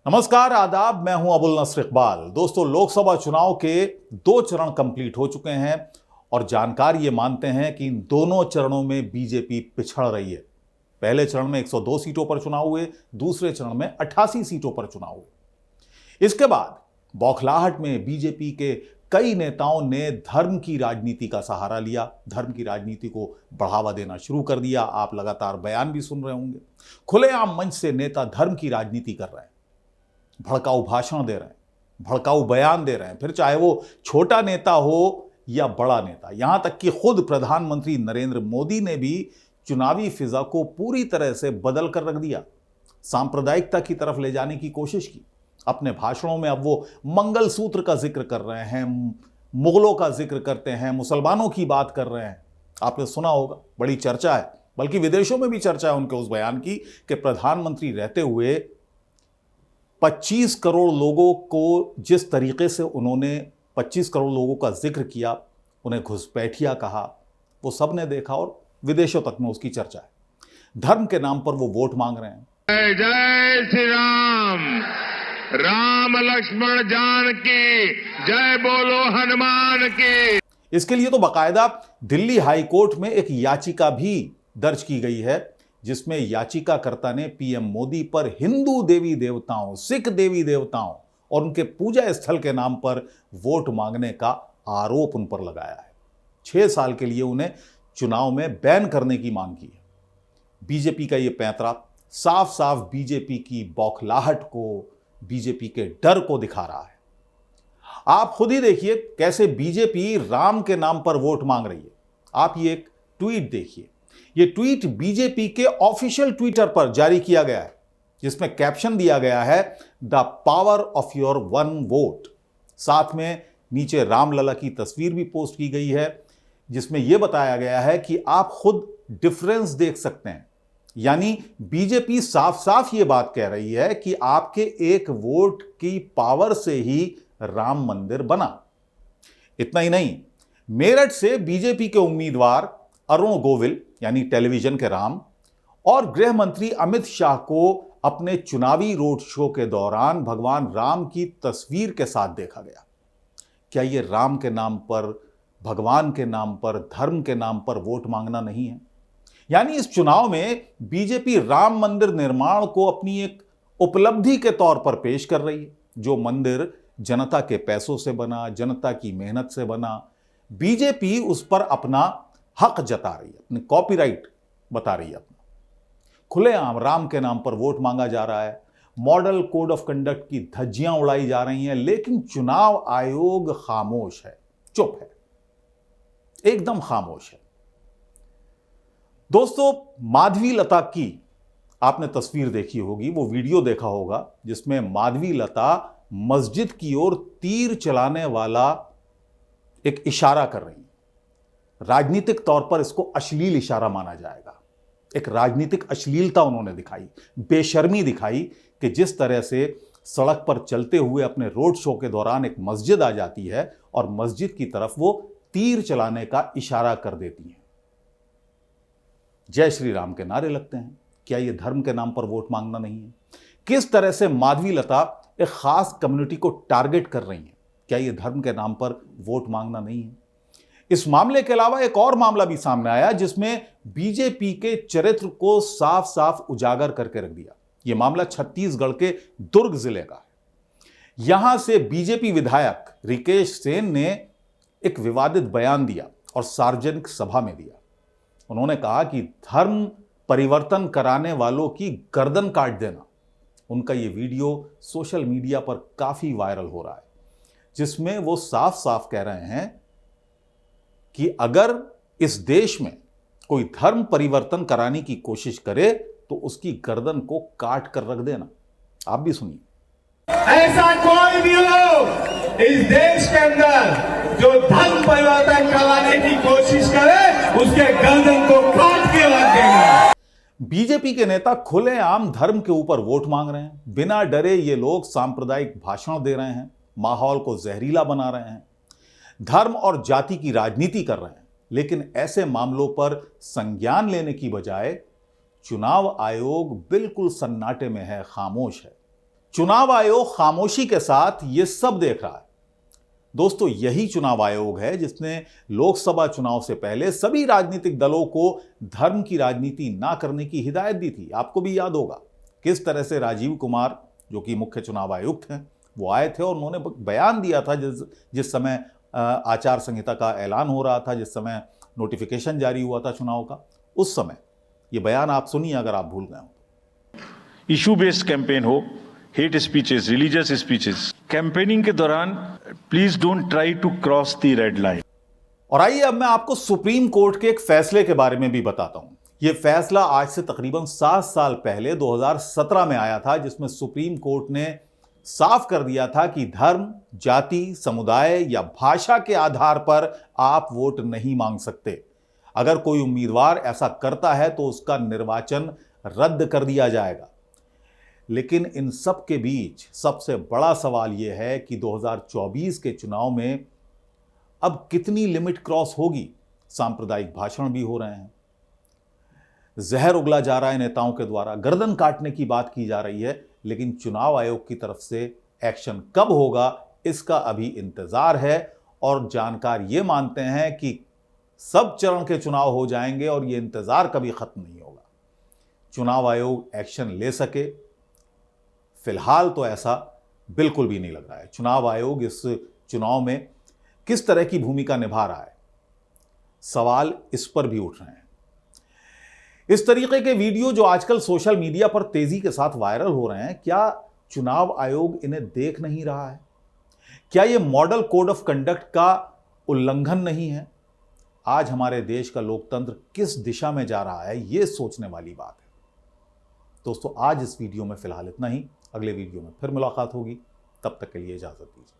नमस्कार, आदाब। मैं हूं अबुल नस्र इकबाल। दोस्तों, लोकसभा चुनाव के 2 चरण कंप्लीट हो चुके हैं और जानकार ये मानते हैं कि इन दोनों चरणों में बीजेपी पिछड़ रही है। पहले चरण में 102 सीटों पर चुनाव हुए, दूसरे चरण में 88 सीटों पर चुनाव हुए। इसके बाद बौखलाहट में बीजेपी के कई नेताओं ने धर्म की राजनीति का सहारा लिया, धर्म की राजनीति को बढ़ावा देना शुरू कर दिया। आप लगातार बयान भी सुन रहे होंगे। खुलेआम मंच से नेता धर्म की राजनीति कर रहे हैं, भड़काऊ भाषण दे रहे हैं, भड़काऊ बयान दे रहे हैं, फिर चाहे वो छोटा नेता हो या बड़ा नेता। यहां तक कि खुद प्रधानमंत्री नरेंद्र मोदी ने भी चुनावी फिजा को पूरी तरह से बदल कर रख दिया, सांप्रदायिकता की तरफ ले जाने की कोशिश की। अपने भाषणों में अब वो मंगलसूत्र का जिक्र कर रहे हैं, मुगलों का जिक्र करते हैं, मुसलमानों की बात कर रहे हैं। आपने सुना होगा, बड़ी चर्चा है, बल्कि विदेशों में भी चर्चा है उनके उस बयान की कि प्रधानमंत्री रहते हुए 25 करोड़ लोगों को जिस तरीके से उन्होंने 25 करोड़ लोगों का जिक्र किया, उन्हें घुसपैठिया कहा, वो सब ने देखा और विदेशों तक में उसकी चर्चा है। धर्म के नाम पर वो वोट मांग रहे हैं। जय जय श्री राम, राम लक्ष्मण जानकी, जय बोलो हनुमान की। इसके लिए तो बाकायदा दिल्ली हाई कोर्ट में एक याचिका भी दर्ज की गई है, जिसमें याचिकाकर्ता ने पीएम मोदी पर हिंदू देवी देवताओं, सिख देवी देवताओं और उनके पूजा स्थल के नाम पर वोट मांगने का आरोप उन पर लगाया है। 6 साल के लिए उन्हें चुनाव में बैन करने की मांग की है। बीजेपी का यह पैंतरा साफ साफ बीजेपी की बौखलाहट को, बीजेपी के डर को दिखा रहा है। आप खुद ही देखिए कैसे बीजेपी राम के नाम पर वोट मांग रही है। आप ये एक ट्वीट देखिए। ये ट्वीट बीजेपी के ऑफिशियल ट्विटर पर जारी किया गया है, जिसमें कैप्शन दिया गया है, the power of your one vote. साथ में नीचे रामलला की तस्वीर भी पोस्ट की गई है, जिसमें यह बताया गया है कि आप खुद डिफरेंस देख सकते हैं। यानी बीजेपी साफ साफ यह बात कह रही है कि आपके एक वोट की पावर से ही राम मंदिर बना। इतना ही नहीं, मेरठ से बीजेपी के उम्मीदवार अरुण गोविल यानी टेलीविजन के राम और गृह मंत्री अमित शाह को अपने चुनावी रोड शो के दौरान भगवान राम की तस्वीर के साथ देखा गया। क्या यह राम के नाम पर, भगवान के नाम पर, धर्म के नाम पर वोट मांगना नहीं है? यानी इस चुनाव में बीजेपी राम मंदिर निर्माण को अपनी एक उपलब्धि के तौर पर पेश कर रही है। जो मंदिर जनता के पैसों से बना, जनता की मेहनत से बना, बीजेपी उस पर अपना हक जता रही है, अपनी कॉपीराइट बता रही है अपना। खुलेआम राम के नाम पर वोट मांगा जा रहा है, मॉडल कोड ऑफ कंडक्ट की धज्जियां उड़ाई जा रही हैं, लेकिन चुनाव आयोग खामोश है, चुप है, एकदम खामोश है। दोस्तों, माधवी लता की आपने तस्वीर देखी होगी, वो वीडियो देखा होगा, जिसमें माधवी लता मस्जिद की ओर तीर चलाने वाला एक इशारा कर रही है। राजनीतिक तौर पर इसको अश्लील इशारा माना जाएगा। एक राजनीतिक अश्लीलता उन्होंने दिखाई, बेशर्मी दिखाई कि जिस तरह से सड़क पर चलते हुए अपने रोड शो के दौरान एक मस्जिद आ जाती है और मस्जिद की तरफ वो तीर चलाने का इशारा कर देती हैं, जय श्री राम के नारे लगते हैं। क्या यह धर्म के नाम पर वोट मांगना नहीं है? किस तरह से माधवी लता एक खास कम्युनिटी को टारगेट कर रही है? क्या यह धर्म के नाम पर वोट मांगना नहीं है? इस मामले के अलावा एक और मामला भी सामने आया, जिसमें बीजेपी के चरित्र को साफ साफ उजागर करके रख दिया। यह मामला छत्तीसगढ़ के दुर्ग जिले का है। यहां से बीजेपी विधायक रिकेश सेन ने एक विवादित बयान दिया और सार्वजनिक सभा में दिया। उन्होंने कहा कि धर्म परिवर्तन कराने वालों की गर्दन काट देना। उनका यह वीडियो सोशल मीडिया पर काफी वायरल हो रहा है, जिसमें वो साफ साफ कह रहे हैं कि अगर इस देश में कोई धर्म परिवर्तन कराने की कोशिश करे तो उसकी गर्दन को काट कर रख देना। आप भी सुनिए। ऐसा कोई भी हो इस देश के अंदर जो धर्म परिवर्तन कराने की कोशिश करे, उसके गर्दन को काट के रख देगा। बीजेपी के नेता खुलेआम धर्म के ऊपर वोट मांग रहे हैं। बिना डरे ये लोग सांप्रदायिक भाषण दे रहे हैं, माहौल को जहरीला बना रहे हैं, धर्म और जाति की राजनीति कर रहे हैं। लेकिन ऐसे मामलों पर संज्ञान लेने की बजाय चुनाव आयोग बिल्कुल सन्नाटे में है, खामोश है। चुनाव आयोग खामोशी के साथ यह सब देख रहा है। दोस्तों, यही चुनाव आयोग है जिसने लोकसभा चुनाव से पहले सभी राजनीतिक दलों को धर्म की राजनीति ना करने की हिदायत दी थी। आपको भी याद होगा किस तरह से राजीव कुमार, जो कि मुख्य चुनाव आयुक्त हैं, वो आए थे और उन्होंने बयान दिया था जिस समय आचार संहिता का ऐलान हो रहा था, जिस समय नोटिफिकेशन जारी हुआ था चुनाव का, उस समय ये बयान आप सुनिए अगर आप भूल गए हो। इशू बेस्ड कैंपेन हो, hate speeches, religious speeches, campaigning के दौरान please don't try to cross the red line. और आइए अब मैं आपको सुप्रीम कोर्ट के एक फैसले के बारे में भी बताता हूं। यह फैसला आज से तकरीबन 7 साल पहले 2017 में आया था, जिसमें सुप्रीम कोर्ट ने साफ कर दिया था कि धर्म, जाति, समुदाय या भाषा के आधार पर आप वोट नहीं मांग सकते। अगर कोई उम्मीदवार ऐसा करता है तो उसका निर्वाचन रद्द कर दिया जाएगा। लेकिन इन सब के बीच सबसे बड़ा सवाल यह है कि 2024 के चुनाव में अब कितनी लिमिट क्रॉस होगी। सांप्रदायिक भाषण भी हो रहे हैं, जहर उगला जा रहा है नेताओं के द्वारा, गर्दन काटने की बात की जा रही है, लेकिन चुनाव आयोग की तरफ से एक्शन कब होगा इसका अभी इंतजार है। और जानकार ये मानते हैं कि सब चरण के चुनाव हो जाएंगे और ये इंतजार कभी खत्म नहीं होगा। चुनाव आयोग एक्शन ले सके, फिलहाल तो ऐसा बिल्कुल भी नहीं लग रहा है। चुनाव आयोग इस चुनाव में किस तरह की भूमिका निभा रहा है, सवाल इस पर भी उठ रहे हैं। इस तरीके के वीडियो जो आजकल सोशल मीडिया पर तेजी के साथ वायरल हो रहे हैं, क्या चुनाव आयोग इन्हें देख नहीं रहा है? क्या यह मॉडल कोड ऑफ कंडक्ट का उल्लंघन नहीं है? आज हमारे देश का लोकतंत्र किस दिशा में जा रहा है, यह सोचने वाली बात है। दोस्तों, आज इस वीडियो में फिलहाल इतना ही। अगले वीडियो में फिर मुलाकात होगी, तब तक के लिए इजाजत दीजिए।